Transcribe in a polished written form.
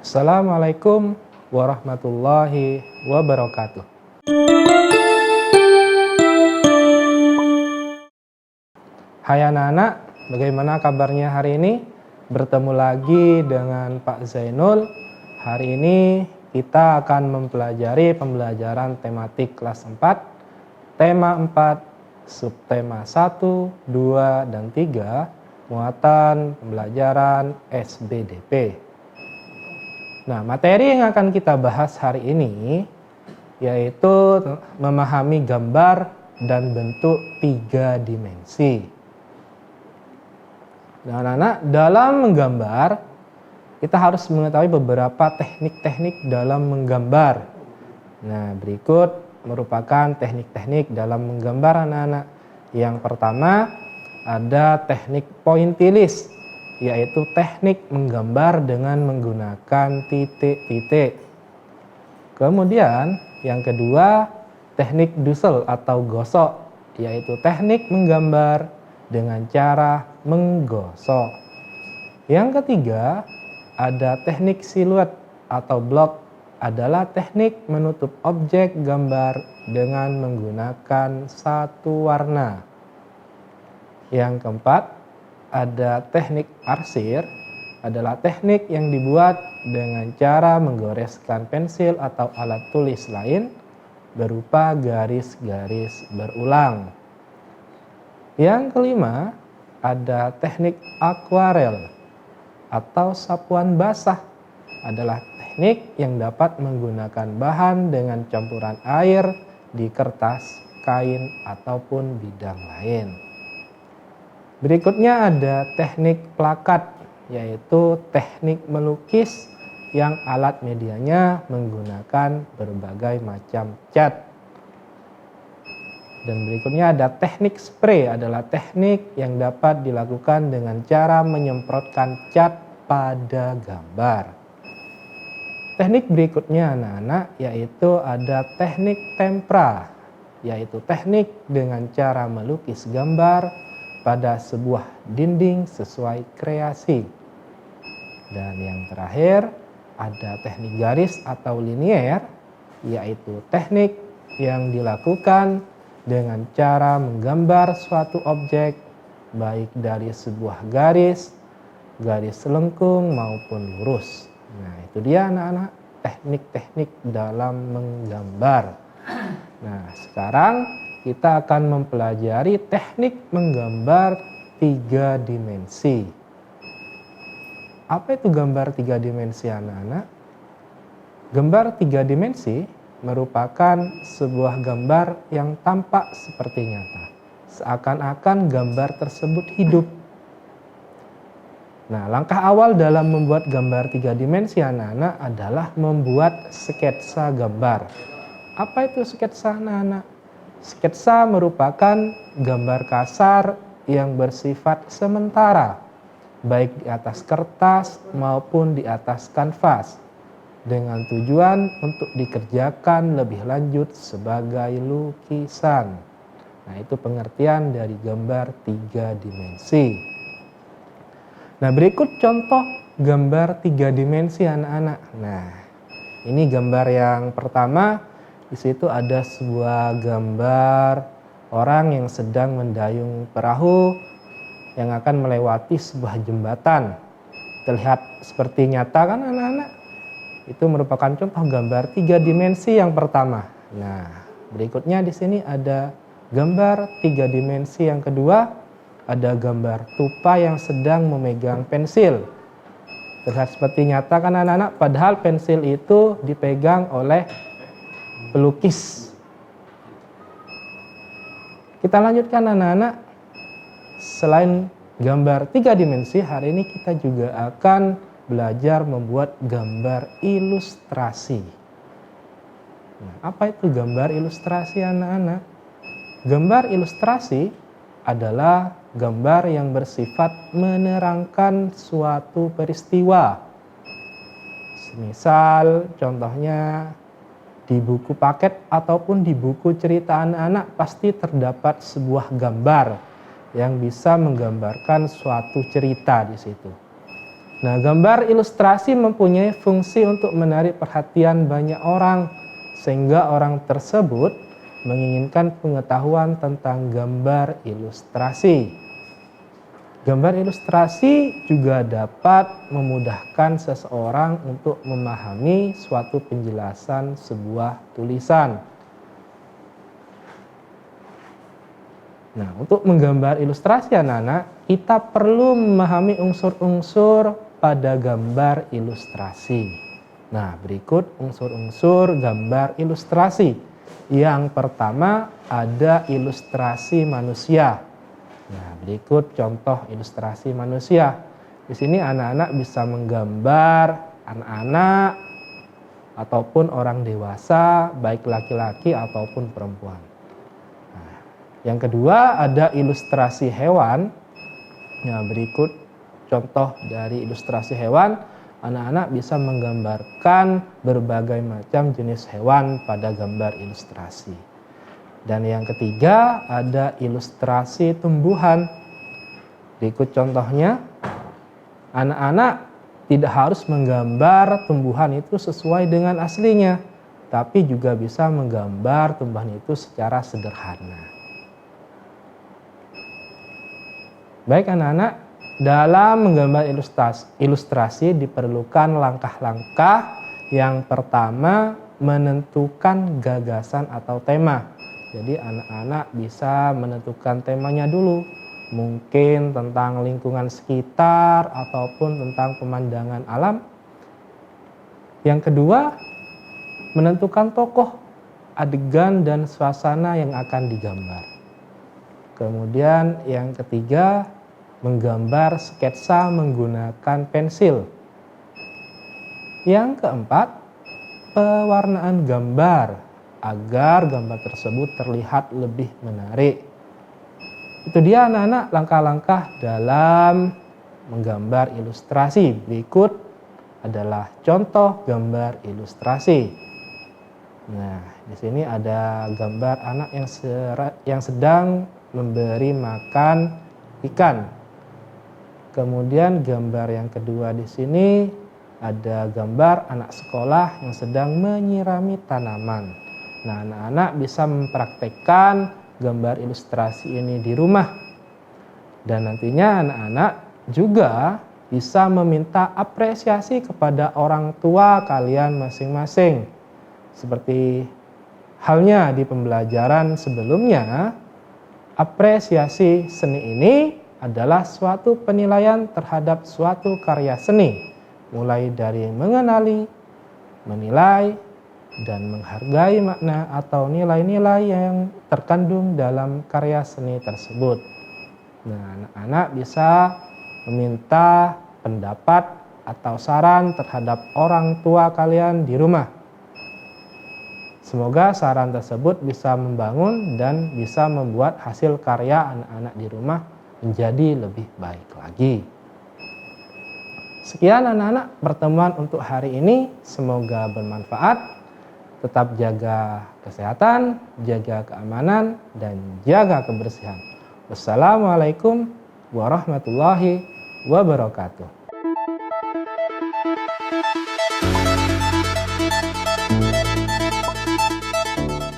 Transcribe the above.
Assalamualaikum warahmatullahi wabarakatuh. Hai anak-anak, bagaimana kabarnya hari ini? Bertemu lagi dengan Pak Zainul. Hari ini kita akan mempelajari pembelajaran tematik kelas 4, tema 4, subtema 1, 2, dan 3, muatan pembelajaran SBDP. Nah, materi yang akan kita bahas hari ini yaitu memahami gambar dan bentuk 3 dimensi. Nah, anak-anak, dalam menggambar kita harus mengetahui beberapa teknik-teknik dalam menggambar. Nah, berikut merupakan teknik-teknik dalam menggambar anak-anak. Yang pertama ada teknik pointillis, yaitu teknik menggambar dengan menggunakan titik-titik. Kemudian yang kedua teknik dusel atau gosok, yaitu teknik menggambar dengan cara menggosok. Yang ketiga ada teknik siluet atau blok, adalah teknik menutup objek gambar dengan menggunakan satu warna. Yang keempat ada teknik arsir, adalah teknik yang dibuat dengan cara menggoreskan pensil atau alat tulis lain berupa garis-garis berulang. Yang kelima ada teknik akuarel atau sapuan basah, adalah teknik yang dapat menggunakan bahan dengan campuran air di kertas, kain, ataupun bidang lain. Berikutnya ada teknik plakat, yaitu teknik melukis yang alat medianya menggunakan berbagai macam cat. Dan berikutnya ada teknik spray, adalah teknik yang dapat dilakukan dengan cara menyemprotkan cat pada gambar. Teknik berikutnya anak-anak yaitu ada teknik tempera, yaitu teknik dengan cara melukis gambar pada sebuah dinding sesuai kreasi. Dan yang terakhir ada teknik garis atau linier, yaitu teknik yang dilakukan dengan cara menggambar suatu objek baik dari sebuah garis, garis lengkung maupun lurus. Nah, itu dia anak-anak teknik-teknik dalam menggambar. Nah, sekarang kita akan mempelajari teknik menggambar 3 dimensi. Apa itu gambar 3 dimensi anak-anak? Gambar 3 dimensi merupakan sebuah gambar yang tampak seperti nyata, seakan-akan gambar tersebut hidup. Nah, langkah awal dalam membuat gambar 3 dimensi anak-anak adalah membuat sketsa gambar. Apa itu sketsa anak-anak? Sketsa merupakan gambar kasar yang bersifat sementara, baik di atas kertas maupun di atas kanvas, dengan tujuan untuk dikerjakan lebih lanjut sebagai lukisan. Nah, itu pengertian dari gambar 3 dimensi. Nah, berikut contoh gambar 3 dimensi anak-anak. Nah, ini gambar yang pertama. Di situ ada sebuah gambar orang yang sedang mendayung perahu yang akan melewati sebuah jembatan. Terlihat seperti nyata kan anak-anak? Itu merupakan contoh gambar 3 dimensi yang pertama. Nah, berikutnya di sini ada gambar 3 dimensi yang kedua. Ada gambar tupai yang sedang memegang pensil. Terlihat seperti nyata kan anak-anak? Padahal pensil itu dipegang oleh pelukis. Kita lanjutkan anak-anak. Selain gambar 3 dimensi, hari ini kita juga akan belajar membuat gambar ilustrasi. Nah, apa itu gambar ilustrasi anak-anak? Gambar ilustrasi adalah gambar yang bersifat menerangkan suatu peristiwa. Semisal contohnya di buku paket ataupun di buku cerita anak-anak pasti terdapat sebuah gambar yang bisa menggambarkan suatu cerita di situ. Nah, gambar ilustrasi mempunyai fungsi untuk menarik perhatian banyak orang, sehingga orang tersebut menginginkan pengetahuan tentang gambar ilustrasi. Gambar ilustrasi juga dapat memudahkan seseorang untuk memahami suatu penjelasan sebuah tulisan. Nah, untuk menggambar ilustrasi anak-anak, kita perlu memahami unsur-unsur pada gambar ilustrasi. Nah, berikut unsur-unsur gambar ilustrasi. Yang pertama ada ilustrasi manusia. Nah, berikut contoh ilustrasi manusia. Di sini anak-anak bisa menggambar anak-anak ataupun orang dewasa, baik laki-laki ataupun perempuan. Nah, yang kedua ada ilustrasi hewan. Nah, berikut contoh dari ilustrasi hewan. Anak-anak bisa menggambarkan berbagai macam jenis hewan pada gambar ilustrasi. Dan yang ketiga ada ilustrasi tumbuhan. Berikut contohnya, anak-anak tidak harus menggambar tumbuhan itu sesuai dengan aslinya, tapi juga bisa menggambar tumbuhan itu secara sederhana. Baik anak-anak, dalam menggambar ilustrasi diperlukan langkah-langkah. Yang pertama, menentukan gagasan atau tema. Jadi anak-anak bisa menentukan temanya dulu. Mungkin tentang lingkungan sekitar ataupun tentang pemandangan alam. Yang kedua, menentukan tokoh, adegan dan suasana yang akan digambar. Kemudian yang ketiga, menggambar sketsa menggunakan pensil. Yang keempat, pewarnaan gambar agar gambar tersebut terlihat lebih menarik. Itu dia anak-anak langkah-langkah dalam menggambar ilustrasi. Berikut adalah contoh gambar ilustrasi. Nah, di sini ada gambar anak yang sedang memberi makan ikan. Kemudian gambar yang kedua di sini ada gambar anak sekolah yang sedang menyirami tanaman. Nah, anak-anak bisa mempraktekkan gambar ilustrasi ini di rumah. Dan nantinya anak-anak juga bisa meminta apresiasi kepada orang tua kalian masing-masing. Seperti halnya di pembelajaran sebelumnya, apresiasi seni ini adalah suatu penilaian terhadap suatu karya seni, mulai dari mengenali, menilai, dan menghargai makna atau nilai-nilai yang terkandung dalam karya seni tersebut. Nah, anak-anak bisa meminta pendapat atau saran terhadap orang tua kalian di rumah. Semoga saran tersebut bisa membangun dan bisa membuat hasil karya anak-anak di rumah menjadi lebih baik lagi. Sekian anak-anak pertemuan untuk hari ini, semoga bermanfaat. Tetap jaga kesehatan, jaga keamanan, dan jaga kebersihan. Wassalamualaikum warahmatullahi wabarakatuh.